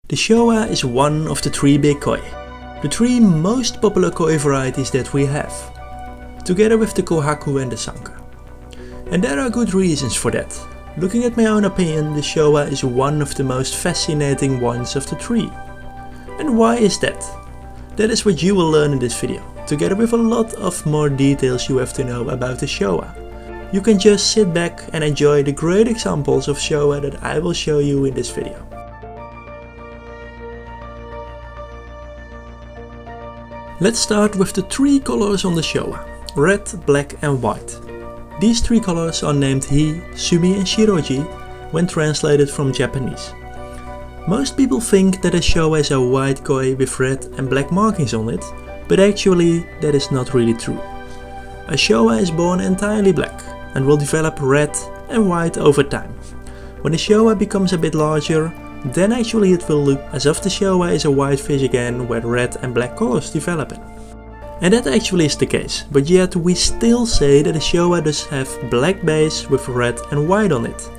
The Showa is one of the 3 big koi, the 3 most popular koi varieties that we have, together with the Kohaku and the Sanke. And there are good reasons for that. Looking at my own opinion, the Showa is one of the most fascinating ones of the 3. And why is that? That is what you will learn in this video, together with a lot of more details you have to know about the Showa. You can just sit back and enjoy the great examples of Showa that I will show you in this video. Let's start with the 3 colors on the Showa: red, black and white. These 3 colors are named Hi, Sumi and Shiroji when translated from Japanese. Most people think that a Showa is a white koi with red and black markings on it, but actually that is not really true. A Showa is born entirely black and will develop red and white over time. When the Showa becomes a bit larger, then actually it will look as if the Showa is a white fish again where red and black colors develop in. And that actually is the case, but yet we still say that a Showa does have black base with red and white on it.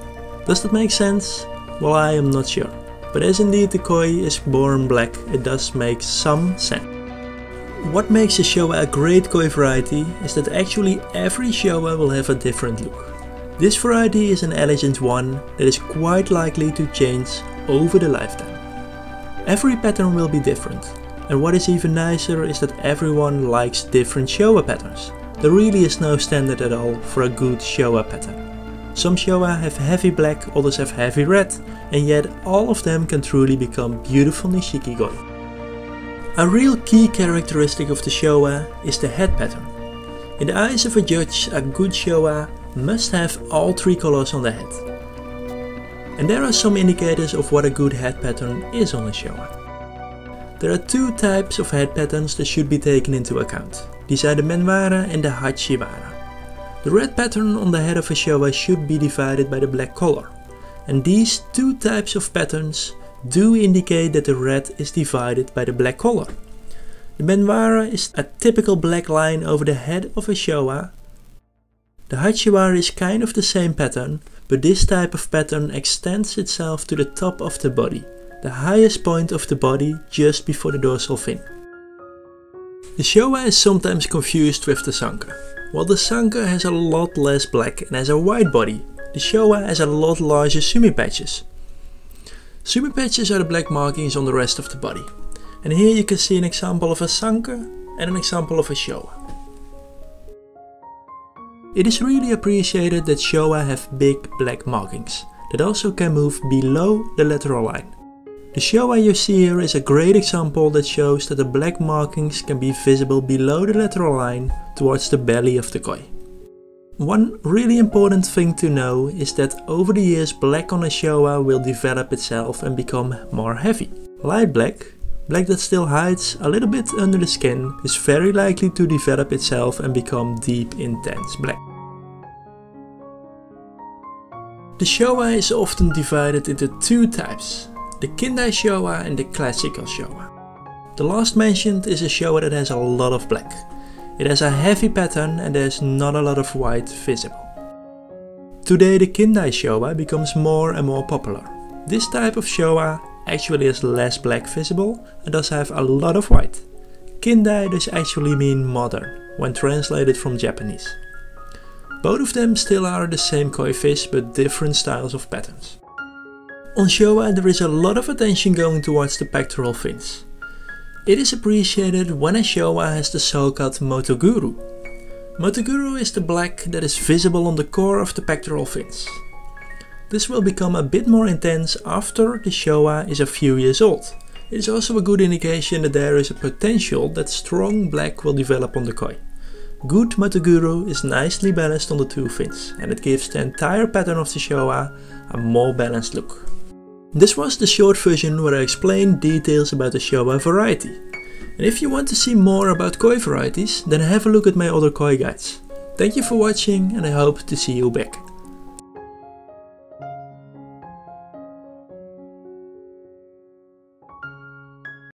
Does that make sense? Well, I am not sure. But as indeed the koi is born black, it does make some sense. What makes a Showa a great koi variety is that actually every Showa will have a different look. This variety is an elegant one that is quite likely to change over the lifetime. Every pattern will be different, and what is even nicer is that everyone likes different Showa patterns. There really is no standard at all for a good Showa pattern. Some Showa have heavy black, others have heavy red, and yet all of them can truly become beautiful nishiki koi. A real key characteristic of the Showa is the head pattern. In the eyes of a judge, a good Showa must have all 3 colors on the head. And there are some indicators of what a good head pattern is on a Showa. There are 2 types of head patterns that should be taken into account. These are the Menwara and the Hachiwara. The red pattern on the head of a Showa should be divided by the black color. And these 2 types of patterns do indicate that the red is divided by the black color. The Menwara is a typical black line over the head of a Showa. The Hachiwara is kind of the same pattern, but this type of pattern extends itself to the top of the body, the highest point of the body just before the dorsal fin. The Showa is sometimes confused with the Sanke. While the Sanke has a lot less black and has a white body, the Showa has a lot larger sumi patches. Sumi patches are the black markings on the rest of the body. And here you can see an example of a Sanke and an example of a Showa. It is really appreciated that Showa have big black markings that also can move below the lateral line. The Showa you see here is a great example that shows that the black markings can be visible below the lateral line towards the belly of the koi. One really important thing to know is that over the years black on a Showa will develop itself and become more heavy. Light black, black that still hides a little bit under the skin, is very likely to develop itself and become deep intense black. The Showa is often divided into 2 types, the Kindai Showa and the classical Showa. The last mentioned is a Showa that has a lot of black. It has a heavy pattern and there is not a lot of white visible. Today the Kindai Showa becomes more and more popular. This type of Showa actually has less black visible and does have a lot of white. Kindai does actually mean modern when translated from Japanese. Both of them still are the same koi fish but different styles of patterns. On Showa there is a lot of attention going towards the pectoral fins. It is appreciated when a Showa has the so-called Motoguru. Motoguru is the black that is visible on the core of the pectoral fins. This will become a bit more intense after the Showa is a few years old. It is also a good indication that there is a potential that strong black will develop on the koi. Good Motoguru is nicely balanced on the 2 fins and it gives the entire pattern of the Showa a more balanced look. This was the short version where I explained details about the Showa variety. And if you want to see more about koi varieties, then have a look at my other koi guides. Thank you for watching and I hope to see you back.